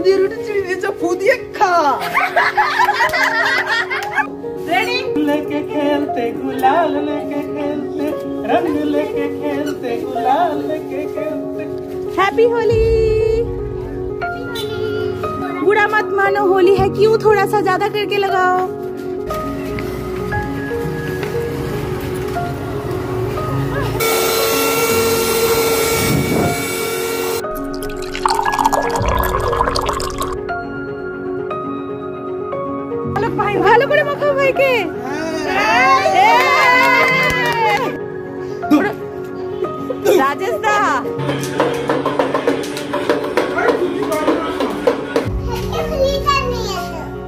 দিয়ে রুটি চিনি দিয়েছো, ফু দিয়ে খা। রেডি? लेके खेलते गुलाल लेके खेलते, रंग लेके खेलते गुलाल लेके खेलते। हैप्पी होली। बुरा मत मानो, होली है, क्यों थोड़ा सा ज्यादा करके लगाओ। ভালো করে মাখাও ভাইকে। রাজেশ দা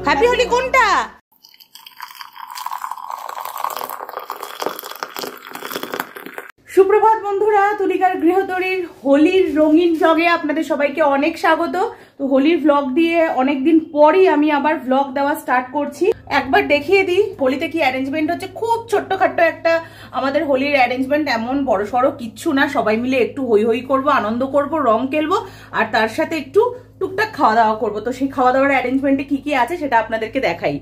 হ্যাপি হোলি কোনটা? সুপ্রভাত বন্ধুরা, তুলিকার গৃহতরীর হোলির রঙিন ব্লগে আপনাদের সবাইকে অনেক স্বাগত। তো হোলির ব্লগ দিয়ে অনেকদিন পরই আমি আবার ব্লগ দেওয়া স্টার্ট করছি। একবার দেখিয়ে দিই হোলিতে কি অ্যারেঞ্জমেন্ট হচ্ছে। খুব ছোট্টখাট্ট একটা আমাদের হোলির অ্যারেঞ্জমেন্ট, এমন বড়সড় কিচ্ছু না। সবাই মিলে একটু হই হই করবো, আনন্দ করব, রং খেলবো, আর তার সাথে একটু টুকটাক খাওয়া দাওয়া করবো। তো সেই খাওয়া দাওয়ার অ্যারেঞ্জমেন্টে কি কি আছে সেটা আপনাদেরকে দেখাই।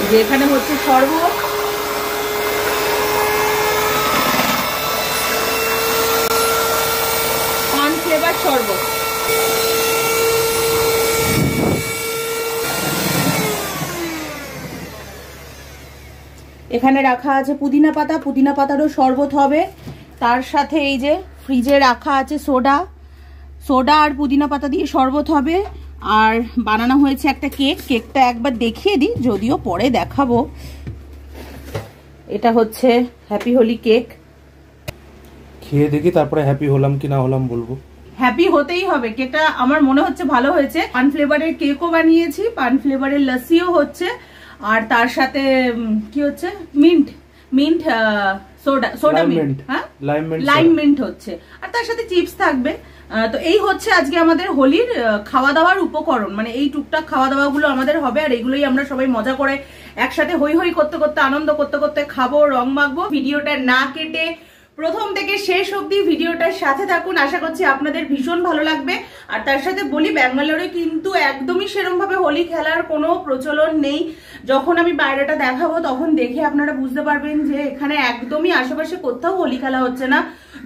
যে এখানে হচ্ছে শরবত, পান ফ্লেভার শরবত, এখানে রাখা আছে পুদিনা পাতা, পুদিনা পাতারও শরবত হবে। তার সাথে এই যে ফ্রিজে রাখা আছে সোডা, সোডা আর পুদিনা পাতা দিয়ে শরবত হবে। আর বানানো হয়েছে একটা কেক, কেকটা একবার দেখিয়ে দিই, যদিও পরে দেখাবো। এটা হচ্ছে হ্যাপি হোলি কেক। খেয়ে দেখি তারপরে হ্যাপি হলাম কি না হলাম বলবো। হ্যাপি হতেই হবে, কেকটা আমার মনে হচ্ছে ভালো হয়েছে। পান ফ্লেভারের কেকও বানিয়েছি, পান ফ্লেভারের লস্যিও হচ্ছে, আর তার সাথে কি হচ্ছে mint mint soda, soda mint, হ্যাঁ লাইম মিন্ট হচ্ছে, আর তার সাথে চিপস থাকবে। তো এই হচ্ছে আজকে আমাদের হোলির খাওয়া দাওয়ার উপকরণ, মানে এই টুকটাক খাওয়া দাওয়া গুলো আমাদের হবে। আর এগুলোই আমরা সবাই মজা করে একসাথে হই হই করতে করতে, আনন্দ করতে করতে খাবো, রং মাখবো। ভিডিওটা না কেটে প্রথম থেকে শেষ অবধি ভিডিওটার সাথে থাকুন, আশা করছি আপনাদের ভীষণ ভালো লাগবে। আর তার সাথে বলি, ব্যাঙ্গালোরে কিন্তু একদমই সেরকম ভাবে হোলি খেলার কোনো প্রচলন নেই। যখন আমি বাইরেটা দেখাবো তখন দেখে আপনারা বুঝতে পারবেন যে এখানে একদমই আশেপাশে কোথাও হোলি খেলা হচ্ছে না।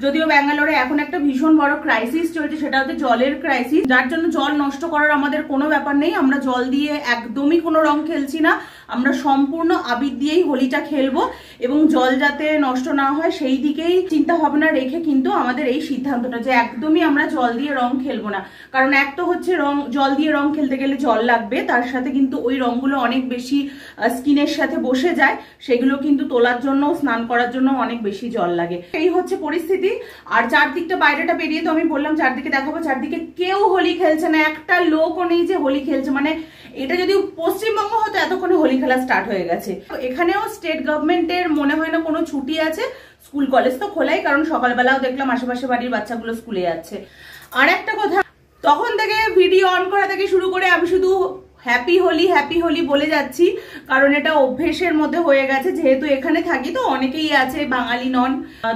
যদিও ব্যাঙ্গালোরে এখন একটা ভীষণ বড় ক্রাইসিস চলছে, সেটা হচ্ছে জলের ক্রাইসিস, যার জন্য জল নষ্ট করার আমাদের কোনো ব্যাপার নেই। আমরা জল দিয়ে একদমই কোনো রং খেলছি না, আমরা সম্পূর্ণ আবির দিয়েই হোলিটা খেলবো, এবং জল যাতে নষ্ট না হয় সেই দিকেই চিন্তা ভাবনা রেখে কিন্তু আমাদের এই সিদ্ধান্তটা যে একদমই আমরা জল দিয়ে রং খেলবো না। কারণ এক তো হচ্ছে জল দিয়ে রং খেলতে গেলে জল লাগবে, তার সাথে কিন্তু ওই রংগুলো অনেক বেশি স্কিনের সাথে বসে যায়, সেগুলো কিন্তু তোলার জন্য, স্নান করার জন্য অনেক বেশি জল লাগে। এই হচ্ছে পরিস্থিতি। আর চারদিকটা বাইরেটা বেরিয়ে তো আমি বললাম চারদিকে দেখাবো, চারদিকে কেউ হোলি খেলছে না, একটা লোকও নেই যে হোলি খেলছে। মানে এটা যদি পশ্চিমবঙ্গ হতো এতক্ষণে হোলি খেলা স্টার্ট হয়ে গেছে। এখানেও স্টেট গভর্নমেন্টের মনে হয় না কোনো ছুটি আছে, স্কুল কলেজ তো খোলাই, কারণ সকালবেলাও দেখলাম আশেপাশে বাড়ির বাচ্চাগুলো স্কুলে যাচ্ছে। আর একটা কথা, তখন থেকে ভিডিও অন করা থেকে শুরু করে আমি শুধু হ্যাপি হোলি বলে যাচ্ছি, কারণ এটা অভ্যেসের মধ্যে হয়ে গেছে। যেহেতু এখানে থাকি তো অনেকেই আছে বাঙালি নন,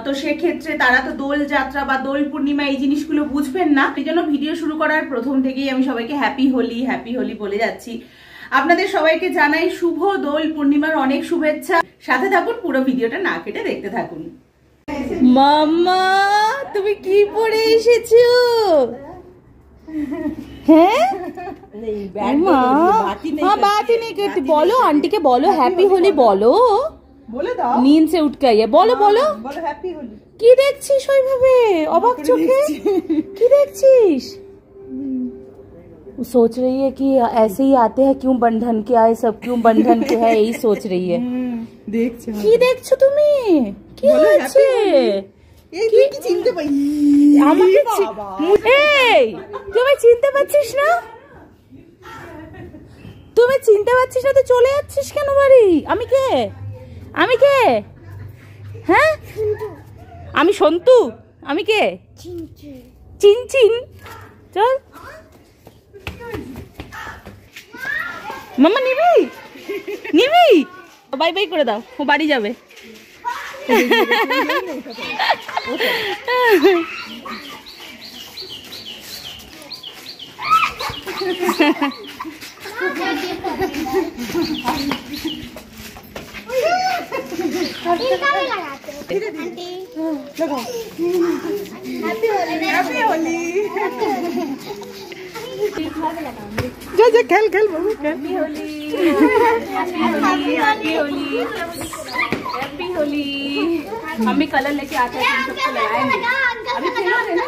তো সেক্ষেত্রে তারা তো দোল যাত্রা বা দোল পূর্ণিমা এই জিনিসগুলো বুঝবেন না। এই জন্য ভিডিও শুরু করার প্রথম থেকেই আমি সবাইকে হ্যাপি হোলি বলে যাচ্ছি। আপনাদের সবাইকে জানাই শুভ দোল পূর্ণিমার অনেক শুভেচ্ছা। সাথে থাকুন, পুরো ভিডিওটা না কেটে দেখতে থাকুন। মাম্মা তুমি কি পরে এসেছো? হ্যাঁ बात ही नहीं करती, बोलो आंटी के, बोलो हैप्पी होली, बोलो नींद से उठ के बोलो बोलो हैप्पी होली। কি দেখছিস ওইভাবে অবাক চোখে? কি দেখছিস? सोच रही है कि ऐसे ही आते हैं, क्यों बंधन के आए सब, क्यों बंधन के है, यही सोच रही है। কি দেখছো তুমি? কি হচ্ছে? তুমি চিনতে পারছিস না? তুমি চিনতে পারছিস না তো চলে যাচ্ছিস কেন বাড়ি? আমি কে? হ্যাঁ আমি সন্তু। আমি কে? চিন। চল মাম্মা, নিবি বাই বাই করে দাও, ও বাড়ি যাবে। जा जा खेल खेल बाबू happy Holi happy Holi happy Holi. हम भी कलर लेके आते हैं, तुम सबको लगाएंगे। अभी खेलोगे ना?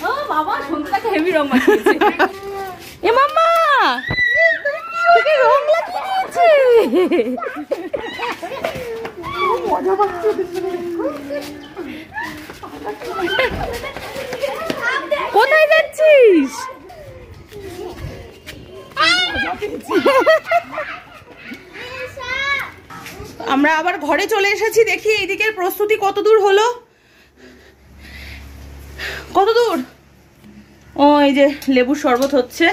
ओ बाबा শুনতে হেভি রং মাখিয়েছে। এ মাম্মা তোকে রং লাগিয়েছে। মজা পাচ্ছি। কোথায় যাচ্ছিস? আমরা আবার ঘরে চলে এসেছি। দেখি এইদিকের প্রস্তুতি কত দূর হলো। কত দূর? ও এই যে লেবুর শরবত হচ্ছে।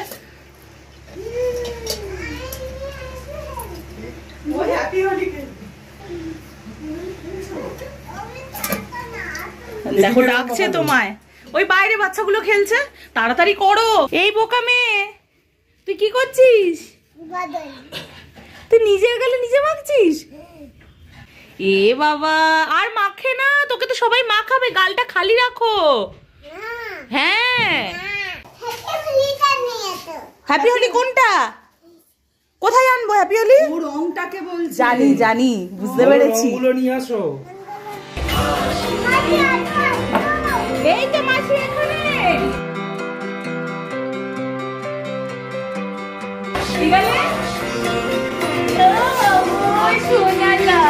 দেখো ডাকছে তোমায়, ওই বাইরে বাচ্চাগুলো খেলছে, তাড়াতাড়ি করো। এই বোকা মেয়ে তুই কি করছিস? তুই নিজের গালে নিজে মাখছিস? এ বাবা আর মাখে না, তোকে তো সবাই মাখাবে, গালটা খালি রাখো। হ্যাঁ হ্যাপি হোলি কোনটা? কোথায় আনবো হ্যাপি হোলি? ও রংটাকে বলছি। জানি জানি, বুঝতে পেরেছি। রংগুলো নিয়ে আসো। এই তো মাসি এখানে। ঠিক আছে ও সোনালা।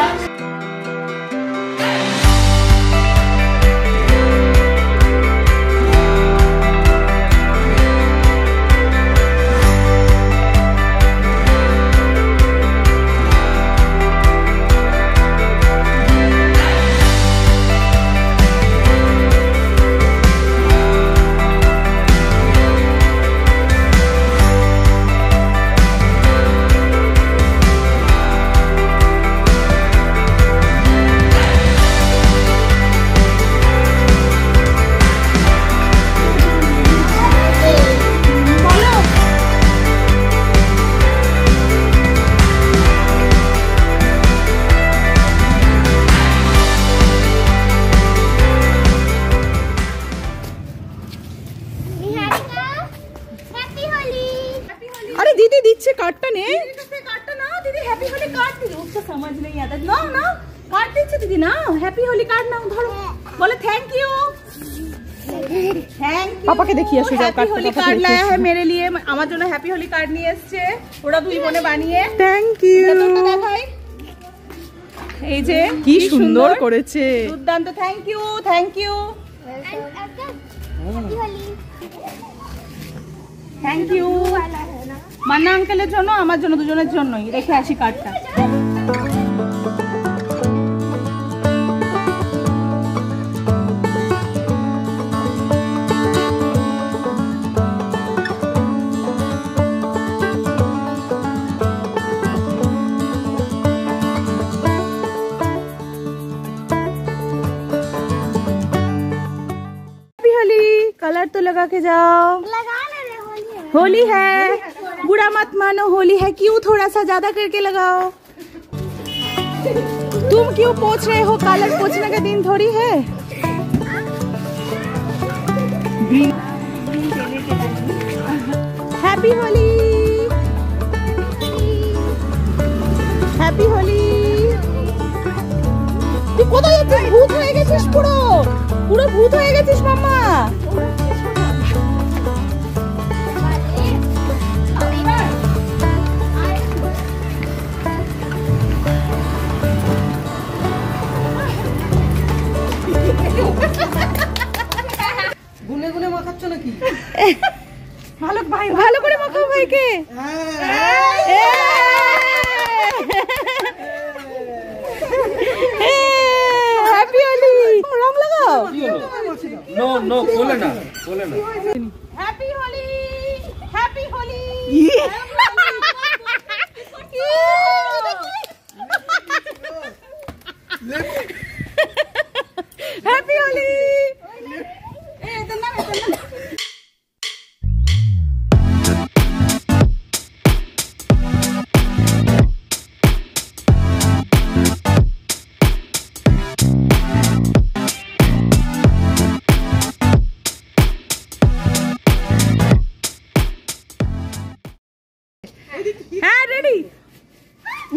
अरे दीदी दिच्छे कार्डটা নে। कार्डটা নাও দিদি, হ্যাপি হোলি কার্ড দিদি। उसको समझ नहीं आता। নাও নাও কার্ড দিচ্ছে দিদি, নাও হ্যাপি হোলি কার্ড নাও, ধরো। বলে থ্যাংক ইউ। Thank you. पापा के देखिए আসো যাও হ্যাপি হোলি কার্ড লায়া है मेरे लिए। আমার জন্য হ্যাপি হোলি কার্ড নিয়ে এসেছে ওরা দুই বোনে বানিয়ে। Thank you. তোরটা দেখাই। এই যে কি সুন্দর করেছে। দুর্দান্ত। Thank you thank you thank you. Manna আঙ্কেলের জন্য, আমার জন্য, দুজনের জন্যই রেখে আসি কার্ডটা। कलर तो लगा के जाओ। होली है, बुरा मत मानो, होली है। क्यों थोड़ा सा ज्यादा करके लगाओ। तुम क्यों पोंछ रहे हो? कलर पोंछने का दिन थोड़ी है। Happy Holi happy Holi. তুই কোথায় যাচ্ছিস? ভূত হয়ে গেছিস পুরো, পুরো ভূত হয়ে গেছিস মাম্মা। গুনে গুনে মাখাচ্ছ নাকি? ভালো ভাই, ভালো করে মাখাও ভাইকে। হ্যাপি হোলি। রং লাগাও। নো নো, খোলে না।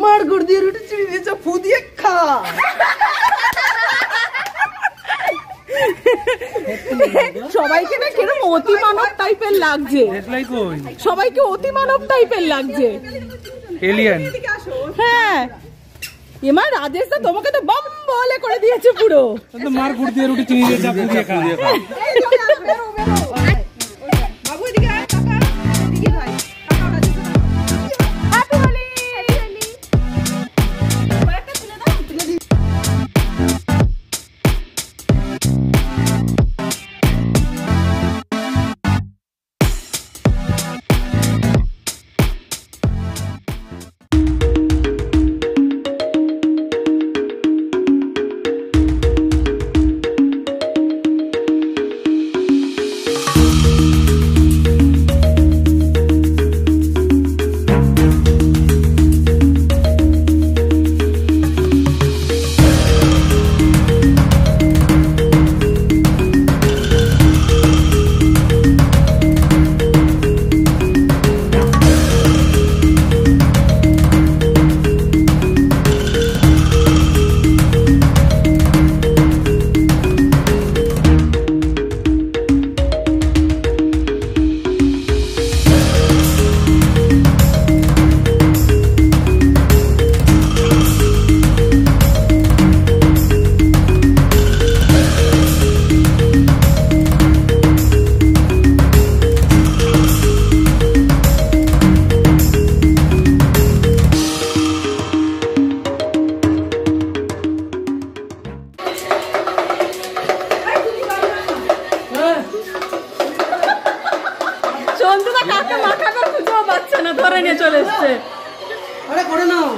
মার গুড় দিয়ে রুটি চিনি দিয়েছ, ফু দিয়ে খা। সবাইকে না কিরকম অতি মানব টাইপের লাগছে, সবাইকে অতি মানব টাইপের লাগছে। এলিয়েন। হ্যাঁ এমা রাজেশ তো তোমাকে তো বম বলে করে দিয়েছে পুরো। তো মার গুড় দিয়ে রুটি চিনি দিয়ে চাপ দিয়ে খা। বাবু এদিকে আয়, কাকা এদিকে ভাই, কাকা রাজেশ হ্যাপি হোলি। চন্দনা কাকা মাথা করে খুঁজেও পাচ্ছে না, ধরে নিয়ে চলে এসছে। আরে করে নাও।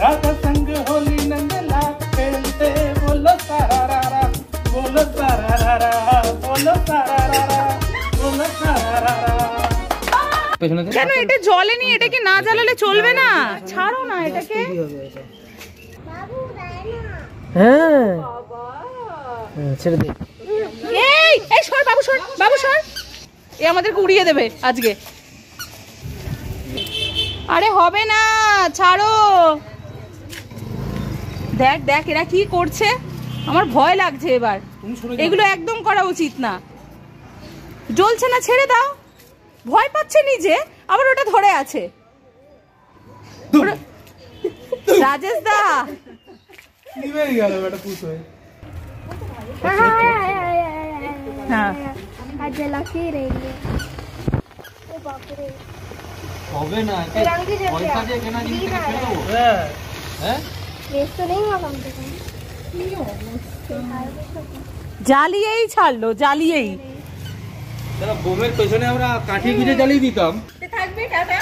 राधा संग होली नंदला खेलते बोलो सारारा बोलो सारारा बोलो सारारा बोलो सारारा। কেন এটা জ্বলেনি? এটা কি না জ্বালালে চলবে না? ছাড়ো না এটাকে। হ্যাঁ ছেড়ে দে। এই এই সর বাবু, সর বাবু, সর। এ আমাদেরকে উড়িয়ে দেবে আজকে। আরে হবে না, ছাড়ো। দেখ দেখ এরা কি করছে, আমার ভয় লাগছে এবার। এগুলো একদম করা উচিত না। জ্বলছে না, ছেড়ে দাও। ভয় পাচ্ছে নিজে, আবার ওটা ধরে আছে। রাজেশ দা নিভে গেল বেটা পুষ হয়ে। হ্যাঁ आज जलाके ही रहेंगे। ओ बाप रे, হবে না रंग ही जल পয়সা দিয়ে गया। কেনা জিনিস नहीं খেয়ে দেবো। হ্যাঁ হ্যাঁ वेस्ट तो नहीं हुआ कम से कम। জ্বালিয়েই ছাড়লো, জ্বালিয়েই। তাহলে বোমের পেছনে আমরা কাঠি গিরে জ্বালিয়ে দিতাম। থাকবে tata.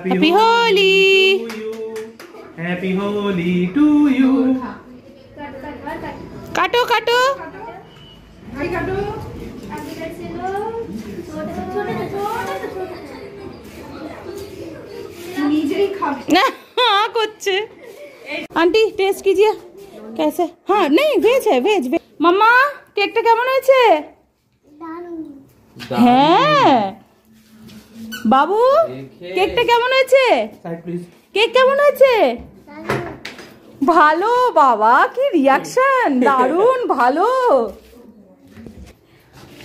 Happy Holi. Happy Holi to you. কাটো কাটো ভাই কাটো নিজেই খাবে हाँ कुछ आंटी टेस्ट कीजिए कैसे हाँ नहीं वेज है वेज मम्मा केकটা কেমন হয়েছে হ্যাঁ বাবু কেকটা কেমন হয়েছে Side please. কেক কেমন হয়েছে ভালো বাবা কি রিঅ্যাকশন দারুণ ভালো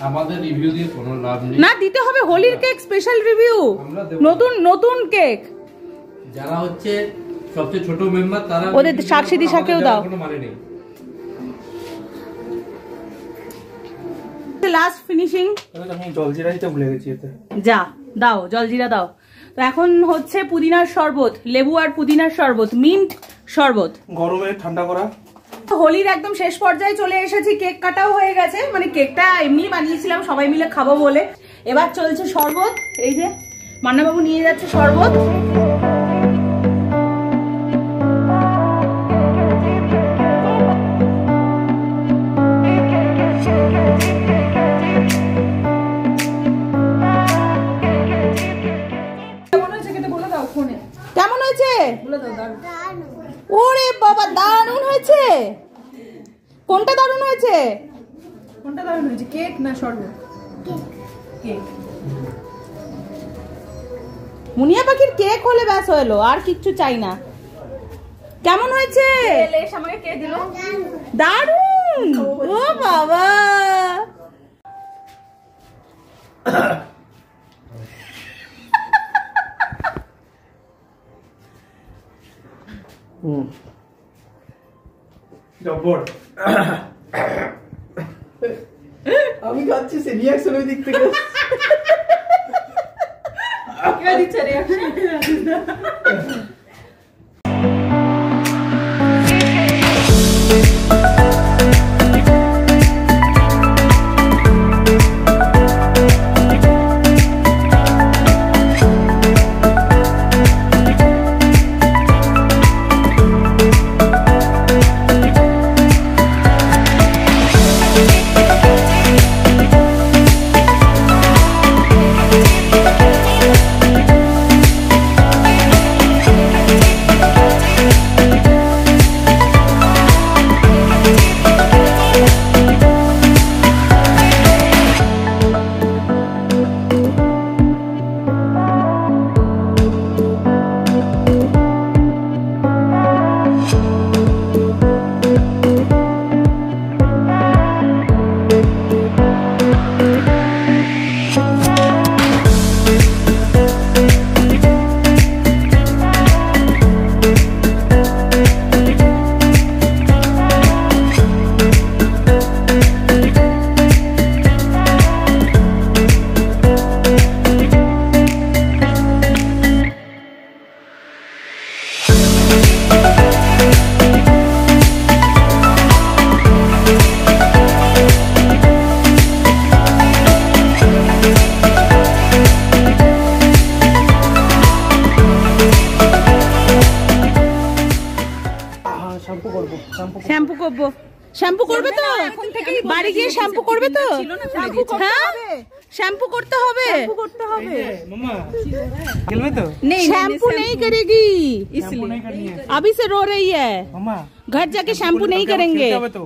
আমাদের রিভিউ দিয়ে কোনো লাভ নেই। না দিতে হবে হোলির কেক স্পেশাল রিভিউ আমরা দেব। নতুন নতুন কেক যারা হচ্ছে সবচেয়ে ছোট মেম্বার তারা ওদের সাক্ষী দিশাকেও দাও। কোনো মানে নেই। লাস্ট ফিনিশিং আমি জলজিরা দিতে ভুলে গেছি এতে। যা দাও জলজিরা দাও তো এখন হচ্ছে পুদিনার শরবত লেবু আর পুদিনার শরবত মিন্ট শরবত গরমে ঠান্ডা করা। হোলির একদম শেষ পর্যায়ে চলে এসেছি কেক কাটাও হয়ে গেছে মানে কেকটা এমনি বানিয়েছিলাম সবাই মিলে খাবো বলে এবার চলছে শরবত এই যে মান্নাবাবু নিয়ে যাচ্ছে শরবত কেমন হয়েছে ওরে বাবা দারুণ হয়েছে কোনটা দারুণ হয়েছে কোনটা দারুণ হয়েছে কেক না শরবত কেক মুনিয়া পাখির কেক হলে ব্যাস হলো আর কিচ্ছু চাই না কেমন হয়েছে আমাকে কে দিল দারুণ ও বাবা জব্বর। আমি খাচ্ছি সে রিঅ্যাকশন ওই দিক থেকে। কে দিচ্ছে রিঅ্যাকশন শ্যাম্পু করবো শ্যাম্পু করবে তো বাড়ি গিয়ে শ্যাম্পু করবে তো হ্যাঁ শ্যাম্পু করতে হবে मम्मा खेल में तो शैम्पू नहीं करेगी शैम्पू नहीं करनी है अभी से रो रही है मम्मा घर जाके शैम्पू नहीं करेंगे खेलते हुए तो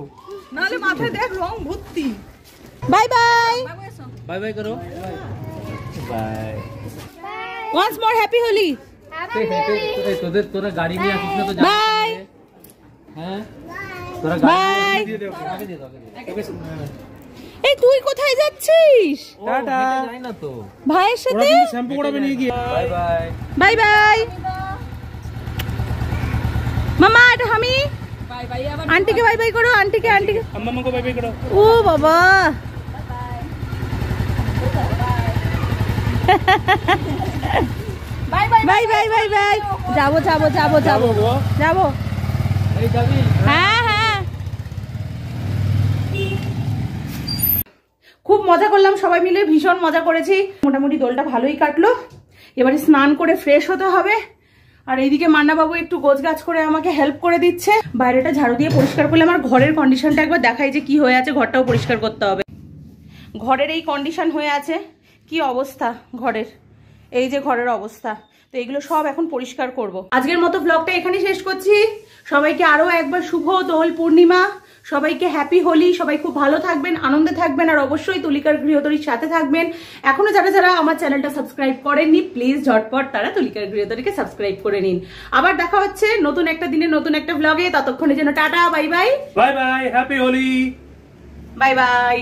নালে মাথায় দেখ রং ভর্তি बाय बाय बाय बाय करो bye once more happy Holi তোদের তোরা গাড়ি নিয়ে আসিস না তো बाय হ্যাঁ তোরা बाय দিয়ে দে আগে দিয়ে দাও এই তুই কোথায় যাচ্ছিস টাটা যাই না তো ভাইয়ের সাথে শ্যাম্পু করাবে নিয়ে গিয়ে বাই বাই बाय बाय मामा এটা আমি বাই বাই আবার आंटी के बाय बाय करो आंटी के अम्मा को बाय बाय करो ओ बाबा bye bye bye bye bye bye যাবো যাবো যাবো যাবো যাবো এই যাবি হ্যাঁ হ্যাঁ খুব মজা করলাম সবাই মিলে ভীষণ মজা করেছি মোটামুটি দোলটা ভালোই কাটলো এবারে স্নান করে ফ্রেশ হতে হবে। আর এইদিকে মান্নাবাবু একটু গোছগাছ করে আমাকে হেল্প করে দিচ্ছে। বাইরেটা ঝাড়ু দিয়ে পরিষ্কার করলে আমার ঘরের কন্ডিশনটা একবার দেখাই যে কি হয়ে আছে, ঘরটাও পরিষ্কার করতে হবে। ঘরের এই কন্ডিশন হয়ে আছে, কি অবস্থা ঘরের, এই যে ঘরের অবস্থা। তো এগুলো সব এখন পরিষ্কার করব। আজকের মতো ব্লগটা এখানেই শেষ করছি। সবাইকে আরো একবার শুভ দোল পূর্ণিমা, সবাইকে হ্যাপি হোলি। সবাই খুব ভালো থাকবেন, আনন্দে থাকবেন, আর অবশ্যই তুলিকার গৃহতরীর সাথে থাকবেন। এখনো যারা যারা আমার চ্যানেলটা সাবস্ক্রাইব করেননি, প্লিজ ঝটপট তারা তুলিকার গৃহতরীকে সাবস্ক্রাইব করে নিন। আবার দেখা হচ্ছে নতুন একটা দিনে নতুন একটা ব্লগে। ততক্ষণের জন্য টাটা, bye bye. Bye bye, happy Holi. Bye by.